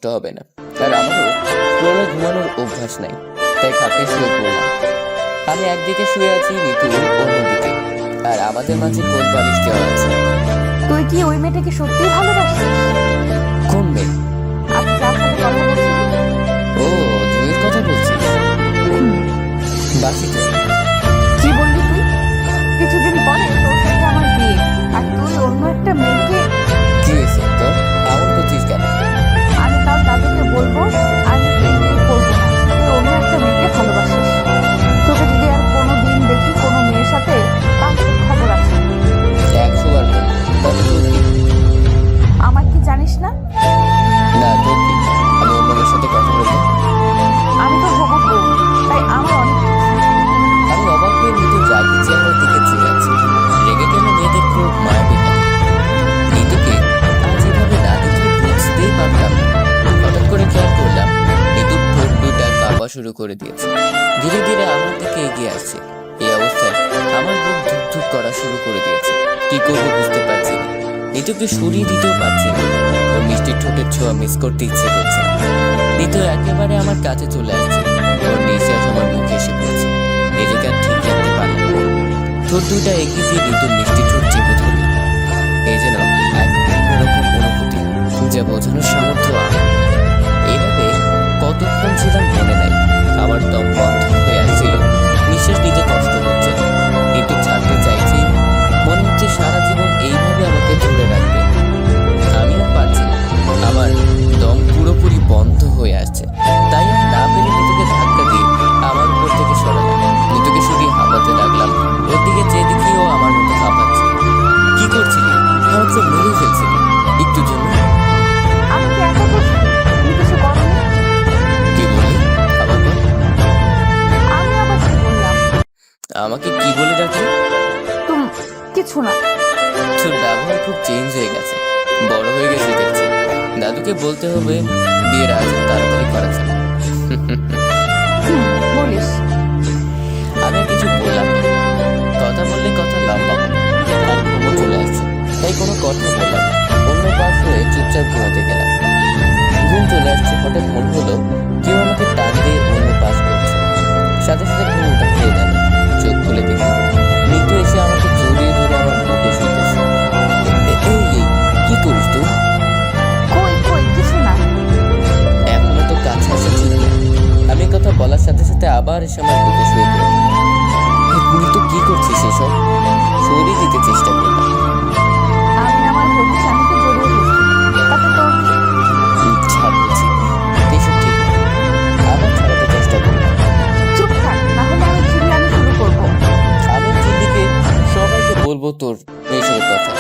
কষ্ট হবে না। আর আমারও ফ্লোরে ঘুমানোর অভ্যাস নাই, তাই খাটে শুয়ে পড়লাম। আমি একদিকে শুয়ে আছি, নিতু অন্যদিকে, আর আমাদের মাঝে কোল বালিশ দেওয়া আছে। তুই কি ওই মেয়েটাকে সত্যিই ভালোবাসিস? কোন মেয়ে? আপনি যার সাথে কথা বলছিলেন? ও, জুয়ের কথা বলছিস? বাসি তো। কি বললি তুই? কিছুদিন পরে তোর সাথে আমার বিয়ে, আর তুই অন্য একটা মেয়েকে? কি হয়েছে তোর? এমন করছিস কেন? আমি কাল তাদেরকে বলবো আমি এই বিয়ে করবো না, তুই অন্য একটা মেয়েকে ভালোবাসিস। তোকে যদি আর কোনো দিন দেখি কোনো মেয়ের সাথে, তাহলে তোর খবর আছে। 100 বার বলবো। তবে তোর কি? আমার কি জানিস না? না, তোর কি? আমি অন্য মেয়ের সাথে কথা বলবো? আমি তো হবো বউ, তাই আমার অনেক কিছু। আমি অবাক হয়ে নিতু রাগি চেহারার দিকে চেয়ে আছি। রেগে গেলে মেয়েদের খুব মায়াবী লাগে। নিতুকে আজ এভাবে না দেখলে বুঝতেই পারতাম না। হঠাৎ করে খেয়াল করলাম নিতুর ঠোঁট দুটা কাঁপা শুরু করে দিয়েছে। ধীরে ধীরে আমার দিকে এগিয়ে আসছে। এই অবস্থায় আমার বুক ধুক ধুক করা শুরু করে দিয়েছে। কি করবো বুঝতে পারছি না। নিতুকে সরিয়ে দিতেও পারছি না। ওর মিষ্টি ঠোঁটের ছোঁয়া মিস করতে ইচ্ছে করছে না। নিতু একেবারে আমার কাছে চলে আসছে। ওর নিঃশ্বাস আমার মুখে এসে পড়ছে। নিজেকে আর ঠিক রাখতে পারলাম না। ঠোঁট দুইটা এগিয়ে দিয়ে নিতুর মিষ্টি ঠোঁট চেপে ধরলাম। এই যেন এক অন্যরকম অনুভূতি, যা বোঝানোর সামর্থ্য আমার। এইভাবে কতক্ষণ ছিলাম মনে নাই। আমার দম বন্ধ হয়ে আসছিল, নিঃশ্বাস নিতে কষ্ট হচ্ছে। কিন্তু ছাড়তে চাইছেই না। মনে হচ্ছে সারা জীবন এইভাবে আমাকে ধরে রাখবে। আমি আর পারছি না, আমার দম পুরোপুরি বন্ধ হয়ে আসছে। তাই আর না পেরে নিতুকে ধাক্কা দিয়ে আমার উপর থেকে সরালাম। নিতুকে সরিয়ে হাঁপাতে লাগলাম। ওর দিকে চেয়ে দেখি ও আমার মতো হাঁপাচ্ছে। কি করছিলি? আমাকে তো মেরে ফেলছিলি একটু জন্য। আমি কি একা করছি? তুমি কিছু করোনি? কি বলি? আবার বল। আমি আবার কি বললাম? আমাকে কি বলে ডাকলি? তুমি কিছু না। তোর ব্যবহার খুব চেঞ্জ হয়ে গেছে, বড় হয়ে গেছে দেখছি। দাদুকে বলতে হবে বিয়ের আয়োজন তাড়াতাড়ি করা জন্য। বলিস। আমি আর কিছু বললাম না। কথা বললে কথা লম্বা হবে, আর ঘুমো চলে আসছে। তাই কোনো কথা বললাম না। অন্য পাশ হয়ে চুপচাপ ঘুমোতে গেলাম। ঘুম চলে আসছে, হঠাৎ মনে হলো কেউ আমাকে টান দিয়ে অন্য পাশ করছে। সাথে সাথে ঘুম উঠে খেয়ে গেল। চোখ খুলে দেখি নিতু এসে আমাকে জড়িয়ে ধরে আমার বুকে শুইতেছে। এই কি করিস তুই? কই কই কিছু না। এখনো তো কাছে আসা ঠিক না। আমি কথা বলার সাথে সাথে আবার এসে আমার বুকে শুয়ে পড়ল। নিতু কি করছিস এসব? সরিয়ে দিতে চেষ্টা করলাম। আমি আমার হবু স্বামীকে জড়িয়ে ধরছি, তাতে তোর কি? ছাড় বলছি, এসব ঠিক না। আবার ছাড়াতে চেষ্টা করলাম। চুপ থাক, না হলে আমি চিল্লানি শুরু করবো। আমি চিল্লিকে সবাইকে বলবো তোর এইসবের কথা।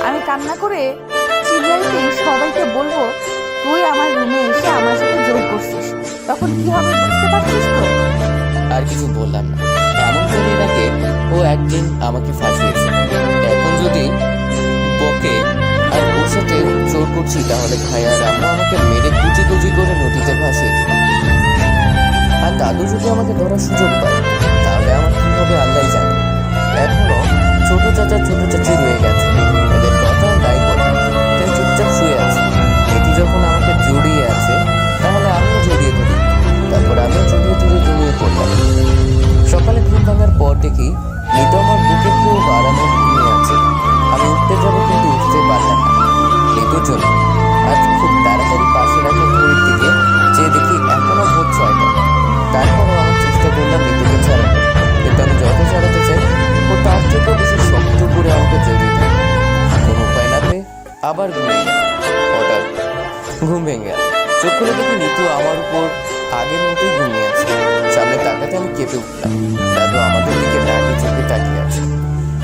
আমি কান্না করে চিল্লাইতেই সবাইকে বলবো তুই আমার রুমে এসে আমার সাথে জোর করছিস। তখন কি হবে বুঝতে পারছিস তো? আর কিছু বললাম না। এমন করে এর আগে ও একদিন আমাকে ফাঁসিয়েছে। এখন যদি বকে আর ওর সাথে জোর করছি, তাহলে খাই আর আম্মু আমাকে মেরে কুচি কুচি করে নদীতে ভাসিয়ে দিবে। আর দাদু যদি আমাকে ধরার সুযোগ পায়, তাহলে আমার কি হবে আল্লাহ জানে। এখনো ছোট চাচা ছোট চাচি রয়ে গেছে, ওদের কথা নাই বলে। তাই চুপচাপ শুয়ে আছে। এটি যখন আমাকে জড়িয়ে আছে, তাহলে আমিও জড়িয়ে ধরি। তারপর আমিও জড়িয়ে ধরে জড়িয়ে পড়লাম। সকালে ঘুম ভাঙার পর দেখি নিতু আমার বুকে খুব আরামে ঘুমিয়ে আছে। আমি উঠতে যাবো, কিন্তু উঠতে পারলাম না। নিতুর জন্য আজ খুব তাড়াতাড়ি পাশে রাখা ঘড়ির দিকে চেয়ে দেখি এখনো ভোর 6টা। তারপরও আমার চেষ্টা করলাম নিতুকে ছাড়ানো, কিন্তু আমি যত ছাড়াতে চাই ও তার থেকেও বেশি শক্ত করে আমাকে জড়িয়ে ধরে। কোনো উপায় না পেয়ে আবার ঘুমিয়ে গেলাম। হঠাৎ ঘুম ভেঙে গেল। চোখ খুলে দেখি নিতু আমার উপর আগের মতোই ঘুমিয়ে আছে। সামনে তাকাতে আমি কেঁপে উঠলাম। দাদু আমাদের দিকে রাগি চোখে তাকিয়ে আছে।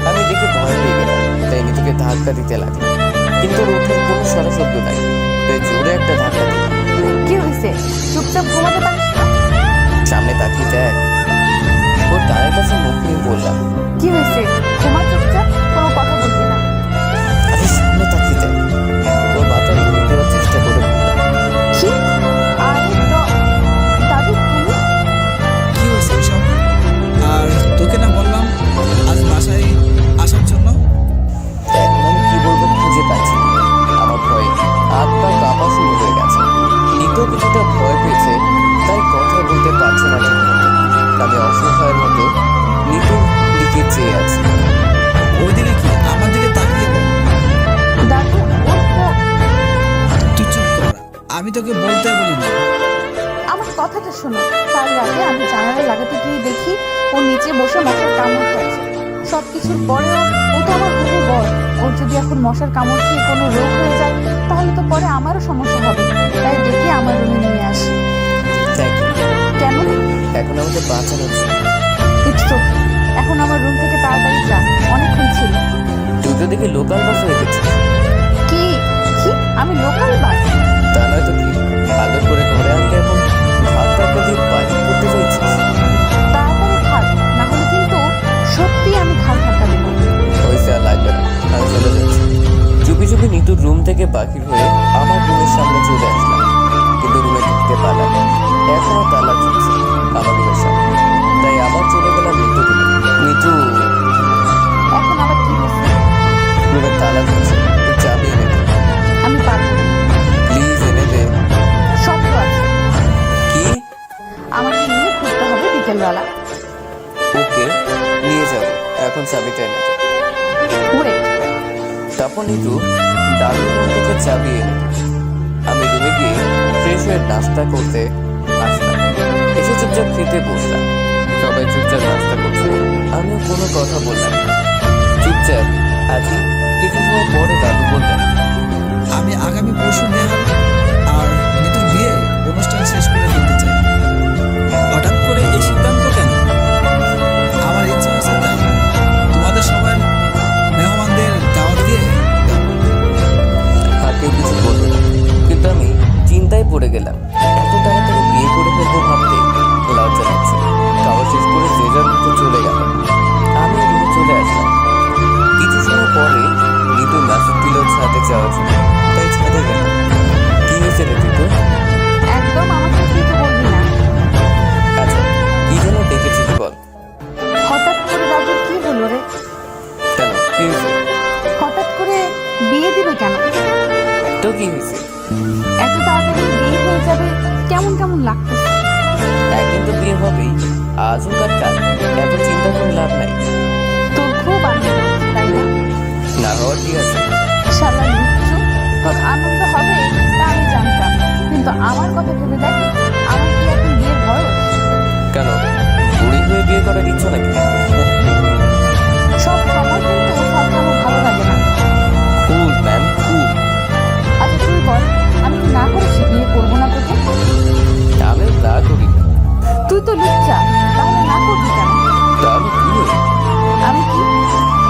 আমি দেখে ভয় পেয়ে গেলাম, তাই নিতুকে ধাক্কা দিতে লাগলাম। কিন্তু ওর ওঠার কোনো সারা শব্দ নাই, তাই জোরে একটা ধাক্কা দিলাম। কি হয়েছে? চুপচাপ ঘুমাতে পারিস না? সামনে তাকিয়ে দেখ। ওর ডানের কাছে মুখ নিয়ে বললাম, কি হয়েছে? ঘুমা চুপচাপ, কোনো কথা বলবি না। আরে সামনে তাকিয়ে দেখ। ওর মাথায় ঘুরে দেওয়ার চেষ্টা করে বললাম, কি? আরে দাদু তুমি? কি হয়েছে এসব? আর তোকে না বললাম আজ বাসায় আসার জন্য? এখন আমি কি বলবো খুঁজে পাচ্ছি না। আমার ভয়ে হাত পা কাঁপা শুরু হয়ে গেছে। আমি তোকে বলতে বলিনি। আমার কথাটা শোনো। কাল রাতে আমি জানালা লাগাতে গিয়ে দেখি ও নিচে বসে মশার কামড় খাচ্ছে। সব কিছুর পরেও ও তো আমার হবু বর। ওর যদি এখন মশার কামড় খেয়ে কোনো রোগ হয়ে যায় তাহলে তো পরে আমারও সমস্যা হবে। তাই ডেকে আমার রুমে নিয়ে আসি। Thank you. কেন? এখন আমাকে বাঁচানোর জন্য। It's okay. এখন আমার রুম থেকে তাড়াতাড়ি যা, অনেকক্ষণ ছিল। তুই তো দেখি লোকাল বাস হয়ে গেছিস। কি কি আমি লোকাল বাস? তা নয় তো কি, আদর করে ঘরে আনলে এখন ভাত টাকা দিয়ে বাইরে করতে চাইছিস? তাড়াতাড়ি থাক, না হলে কিন্তু সত্যি আমি ঘাল ধাক্কা দেবো। হয়েছে, আর লাগবে না, আমি চলে যাচ্ছি। চুপি চুপি নিতুর রুম থেকে বাহির হয়ে আমার রুমের সামনে চলে আসলাম, কিন্তু রুমে ঢুকতে পারলাম না। এখনো তালা ঝুলছে আমার রুমের সামনে, তাই আবার চলে গেলাম নিতু রুমে। নিতু, এখন আবার কি হয়েছে? রুমের তালা ঝুলছে, তুই চাবি এনে দে। আমি পারবো না। প্লিজ এনে দে। সব তো আছে। কি? আমাকে নিয়ে ঘুরতে হবে বিকেলবেলা। ওকে, নিয়ে যাবো, এখন চাবিটা এনে দে। ওয়েট। তারপর নিতু দাদুর রুম থেকে চাবি এনে দিল। আমি রুমে গিয়ে ফ্রেশ হয়ে নাস্তা করতে আসলাম। এসে চুপচাপ খেতে বসলাম। সবাই চুপচাপ নাস্তা করছে, আমিও কোনো কথা বললাম না। চুপচাপ আছি। কিছু সময় পরে দাদু বললেন, আমি আগামী পরশু নেহাল আর নিতুর বিয়ে অনুষ্ঠান শেষ করে ফেলতে চাই। হঠাৎ করে এই সিদ্ধান্ত কেন? আমার ইচ্ছা আছে তাই। তোমাদের সবাই মেহমানদের দাওয়াত দিয়ে দাও। আর কেউ কিছু বলল না, কিন্তু আমি চিন্তায় পড়ে গেলাম। এত তাড়াতাড়ি বিয়ে করে ফেলবো ভাবতে লজ্জা লাগছে। খাওয়া শেষ করে যে যার মতো চলে গেল। আমি রুমে চলে আসলাম। কিছু সময় পরে নিতু মেসেজ দিল ছাদে যাওয়ার জন্য, তাই ছাদে গেলাম। কি হয়েছে রে তুই? তো একদম আমাকে কিছু বলবি না। আচ্ছা, কি জন্য ডেকেছিস বল? হঠাৎ করে দাদু কি হলো রে? কেন, কি হয়েছে? হঠাৎ করে বিয়ে দিবে কেন? তো কি হয়েছে? এত তাড়াতাড়ি বিয়ে হয়ে যাবে কেমন কেমন লাগতেছে। একদিন তো বিয়ে হবেই, আজ হোক আর কাল, এত চিন্তা করে লাভ নাই। তোর খুব আনন্দ হচ্ছে, তাই না? না হওয়ার কি আছে? শালা লুচ্চু, তোর আনন্দ হবে তা আমি জানতাম, কিন্তু আমার কথা ভেবে দেখ, আমার কি এখন বিয়ের বয়স? কেন, বুড়ি হয়ে বিয়ে করার ইচ্ছা নাকি? সব সময় কিন্তু সব আমার ভালো লাগে না। কুল ম্যাম, কুল। আচ্ছা তুই বল, আমি কি না করেছি বিয়ে করবো না তোকে? আমিও তা করি। তুই তো লুচ্চা, তাহলে না করবি কেন? তাহলে কি হলো? আমি কি?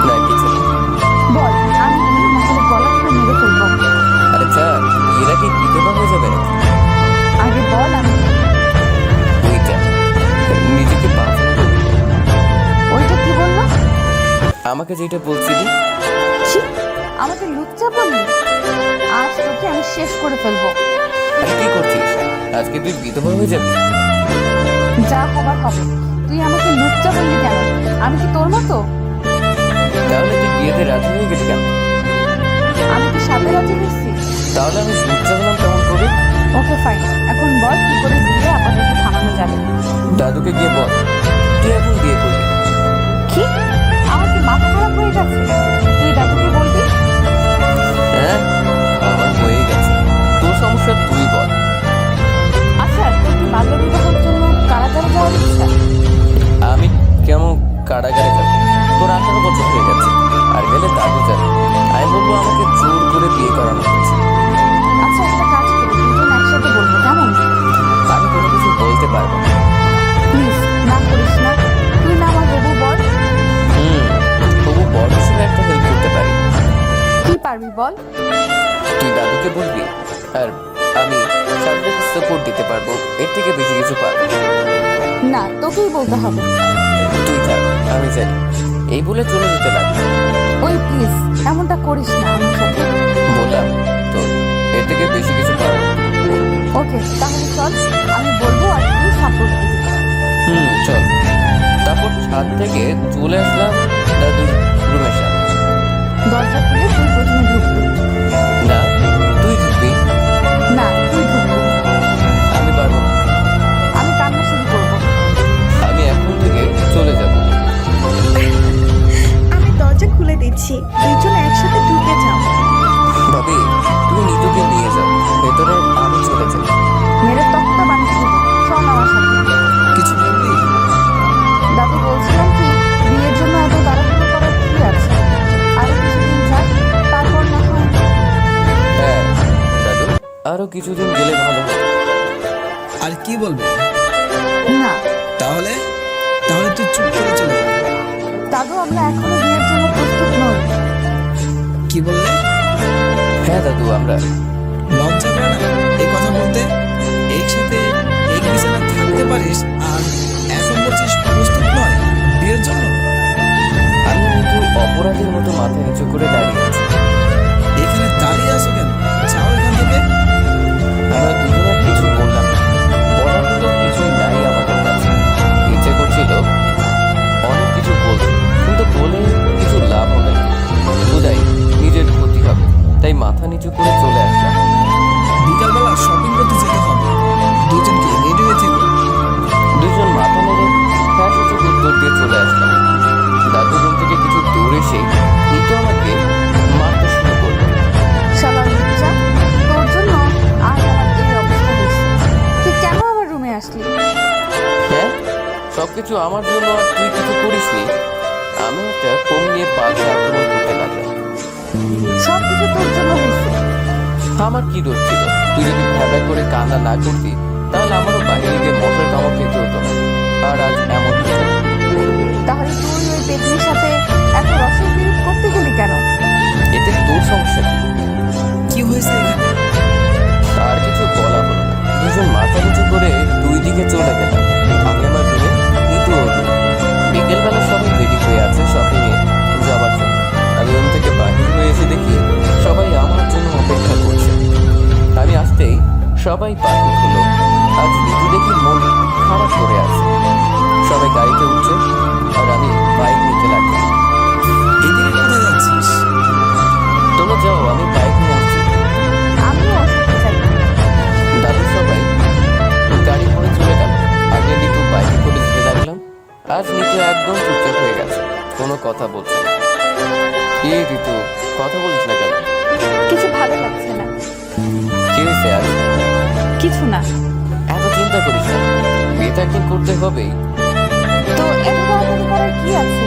না কিছু না। বল আমি কি, নাহলে গলা ধরে মেরে ফেলবো। আরে চা, এরা কি বিধবা হয়ে যাবে নাকি? আগে বল আমি কি? ওইটা নিজেকে বাঁচানো যাবে। ওইটা কি বললো? আমাকে যেটা বলছিলি। ছি, আমাকে লুচ্চা বললি? আজ তোকে আমি শেষ করে ফেলবো। আরে কি করছিস? আজকে তুই বিধবা হয়ে যাবি? যা হবার হবে। তুই আমাকে লুচ্চা বললি কেন? আমি কি তোর মতো? তাহলে তুই বিয়েতে রাজি হয়ে গেলি কেন? আমি কি সাথে রাজি হয়েছি? তাহলে আমি লুচ্চা হলাম কেমন করে? ওকে ফাইন, এখন বল কি করে বিয়ে আপাতত থামানো যাবে। দাদুকে গিয়ে বল তুই এখন বিয়ে করবি। কি? আমার কি মাথা খারাপ হয়ে গেছে? তুই দাদুকে বলবি? হ্যাঁ, আমার হয়ে গেছে, তোর সমস্যা তুই বল। আচ্ছা, তোর কি বাল্য বিবাহের জন্য কারাগারে যাওয়ার ইচ্ছা? আমি কেমন কারাগারে যাবো? তোর 18 বছর হয়ে গেছে, আর গেলে দাদু যাবে। আমি বলবো আমাকে জোর করে বিয়ে করানো হচ্ছে। আচ্ছা একটা কাজ করি, দুজন একসাথে বলবো, কেমন? আমি কোনো কিছু বলতে পারবো না। প্লিজ না করিস না, তুই না আমার হবু বল। তবু বড় হিসেবে একটা হেল্প করতে পারি। কি পারবি বল? তুই দাদুকে বলবি, আর আমি সাথে সাপোর্ট দিতে পারবো, এর থেকে বেশি কিছু পারবো না। না, তোকেই বলতে হবে। তুই থাক, আমি যাই, এই বলে চলে যেতে লাগলো। ওই প্লিজ এমনটা করিস না আমার সাথে। বললাম তো, এর থেকে বেশি কিছু পারবো না। ওকে তাহলে চল, আমি বলবো আর তুই সাপোর্ট দিবি। চল। তারপর ছাদ থেকে চলে আসলাম দাদুর রুমের সামনে। দরজা খুলে তুই প্রথমে ঢুকবি। না, তুই ঢুকবি। না, তুই ঢুকবি। আমি পারবো না। আমি কান্না শুরু করবো। আমি এখন থেকে চলে যাব। আমি দরজা খুলে দিচ্ছি, দুইজন একসাথে ঢুকে যাও। ভাবি, তুমি নিতুকে নিয়ে যাও ভেতরে, আমি চলে আরো কিছুদিন গেলে ভালো হতো। আর কি বলবে? না তাহলে তাহলে তুই চুপ করে চলে যা। দাদু, আমরা এখনো বিয়ের জন্য প্রস্তুত নই। কি বললে? হ্যাঁ দাদু, আমরা লজ্জা করে না এই কথা বলতে? একসাথে এক বিছানায় থাকতে পারিস আর এখন বলছিস প্রস্তুত নয় বিয়ের জন্য? আমি কিন্তু অপরাধীর মতো মাথা নিচু করে দাঁড়িয়ে আছি। এখানে দাঁড়িয়ে আছো কেন? যাও এখান থেকে। আমরা দুজনের কিছু বললাম না, বলার মতো কিছুই নাই আমাদের কাছে। ইচ্ছে করছিল অনেক কিছু বলতে, কিন্তু বলে কিছু লাভ হবে না, বোধহয় নিজের ক্ষতি হবে। তাই মাথা নিচু করে চলে আসলাম। বিকালবেলা শপিং করতে যেতে হবে, দুজনকে রেডি হয়ে থেকো। দুজন মাথা নেড়ে হ্যাঁ সূচক উত্তর দিয়ে চলে আসলাম। দাদু রুম থেকে কিছু দূর এসেই নিতু আমাকে মারতে শুরু করলো। শালা লুচ্চা, তোর জন্য আজ আমার এই অবস্থা হয়েছে। তুই কেন আমার রুমে আসলি? হ্যাঁ, সবকিছু আমার জন্য, আর তুই কিছু করিসনি। আমি একটা ফোন নিয়ে পাল্টা আক্রমণ করতে লাগলাম। সব কিছু তোর জন্য হয়েছে। আমার কি দোষ ছিল? তুই যদি ভ্যাবা করে কান্না না করতি তাহলে আমারও বাইরে গিয়ে মশার কামড় খেতে হতো না, আর আজ এমন হতো না। তাহলে তুই ওই পেতনির সাথে এত রসের বিরোধ করতে গেলি কেন? এতে তোর সমস্যা কি? কি হয়েছে এখানে? আর কিছু বলা হলো না। দুজন মাথা নিচু করে দুই দিকে চলে গেলাম। আমি আমার রুমে, নিতু ওর রুমে। বিকেলবেলা সবাই রেডি হয়ে আছে শপিংয়ে যাওয়ার জন্য। আমি রুম থেকে বাহির হয়ে এসে দেখি সবাই আমার জন্য অপেক্ষা করছে। আমি আসতেই সবাই পাখি হলো। আজ নিতু দেখি মন খারাপ করে আছে। সবাই গাড়িতে উঠছে আর আমি বাইক নিতে লাগলাম। এদিকে কোথায় যাচ্ছিস? তোমরা যাও, আমি বাইক নিয়ে আসছি। আমিও ওর সাথে চাই। দাদু সবাই গাড়ি করে চলে গেল। আগে নিতু বাইকে করে যেতে লাগলাম। আজ নিতু একদম চুপচাপ হয়ে গেছে, কোনো কথা বলছে না। কি ঋতু, কথা বলিস না কেন? কিছু ভালো লাগছে না। কি হয়েছে আজ? কিছু না। এত চিন্তা করিস না, বিয়ে তো একদিন করতে হবেই। তো এত তাড়াতাড়ি করার কি আছে?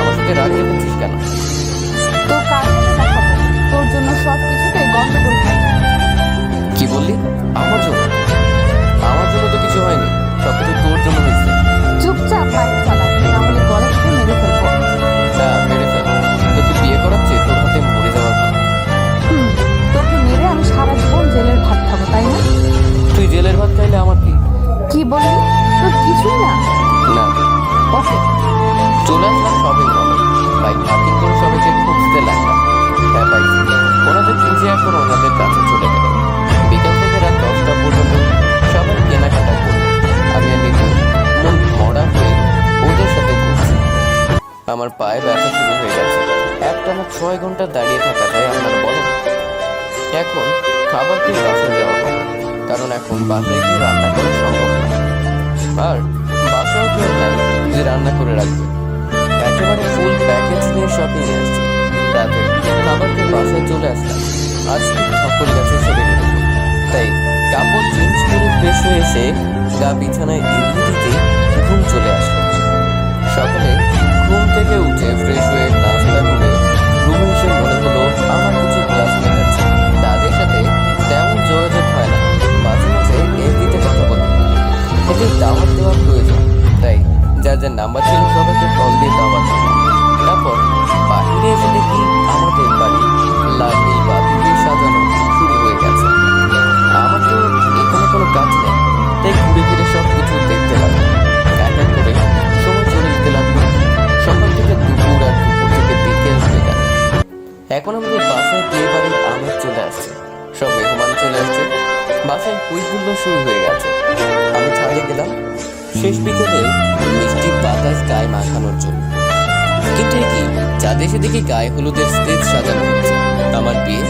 আমার সাথে রাগ দেখাচ্ছিস কেন? তো কার সাথে দেখাবো? তোর জন্য সব কিছুতে গন্ডগোল থাকে। কি বললি? আমার জন্য? আমার জন্য তো কিছু হয়নি, সবকিছু তোর জন্য হয়েছে। চুপচাপ বাইক চালা, নাহলে গলা থেকে মেরে ফেলবো। হ্যাঁ, মেরে ফেল। তোকে বিয়ে করাচ্ছে তোর হাতে মরে যাওয়ার ভালো। তোকে মেরে আমি সারা জীবন জেলের ভাত খাবো, তাই না? তুই জেলের ভাত খাইলে আমার কি? কি বললি? তোর কিছুই না। না। ওকে, চলে আসলাম শপিং মলে। বাইক পার্কিং করে সবাইকে খুঁজতে লাগলাম। হ্যাঁ পাইছি, ওনাদের খুঁজে এখন ওনাদের কাছে চলে গেল। বিকাল থেকে রাত 10টা পর্যন্ত সবাই কেনাকাটা করলো। আমি আর নিতু মন মরা হয়ে ওদের সাথে ঘুরছি। আমার পায়ে ব্যথা শুরু হয়ে গেছে। একটানা 6 ঘন্টা দাঁড়িয়ে থাকা যায় আপনারা বলেন? এখন খাবার খেয়ে বাসায় যাওয়া হবে, কারণ এখন বাসায় গিয়ে রান্না করা সম্ভব না। আর বাসাও কেউ নাই যে রান্না করে রাখবে। একেবারে ফুল প্যাকেজ নিয়ে শপিং এ আসছি। রাতে খাবার খেয়ে বাসায় চলে আসলাম। আজ খুব ধকল গেছে শরীরের উপর, তাই কাপড় চেঞ্জ করে ফ্রেশ হয়ে এসে গা বিছানায় এগিয়ে দিতে ঘুম চলে আসলো। সকালে ঘুম থেকে উঠে ফ্রেশ হয়ে নাস্তা করে রুমে এসে মনে হলো আমার কিছু ক্লাসমেট আছে, তাদের সাথে তেমন যোগাযোগ হয় না। মাঝে মাঝে এফবিতে কথা বলি। এদের দাওয়াত দেওয়া প্রয়োজন, তাই যার যার নাম্বার ছিল সবাইকে কল দিয়ে দাওয়াত দিলাম। তারপর বাহিরে এসে দেখি আমাদের বাড়ি লাল নীল বাতি দিয়ে সাজানো শুরু হয়ে গেছে। আমার তো এখানে কোনো কাজ নেই, তাই ঘুরে ফিরে সব কিছু দেখতে লাগলো। এক এক করে সময় চলে যেতে লাগলো। সকাল থেকে দুপুর, আর দুপুর থেকে বিকেল হয়ে গেল। এখন আমাদের বাসায় বিয়ে বাড়ির আমেজ চলে আসছে, সব মেহমান চলে আসছে। বাসায় হই হুল্লোড় শুরু হয়ে গেছে। আমি ছাদে গেলাম শেষ বিকেলে মিষ্টি বাতাস গায়ে মাখানোর জন্য। কিন্তু কি চাঁদে এসে দেখি গায়ে হলুদের স্টেজ সাজানো হচ্ছে। আমার বিয়ে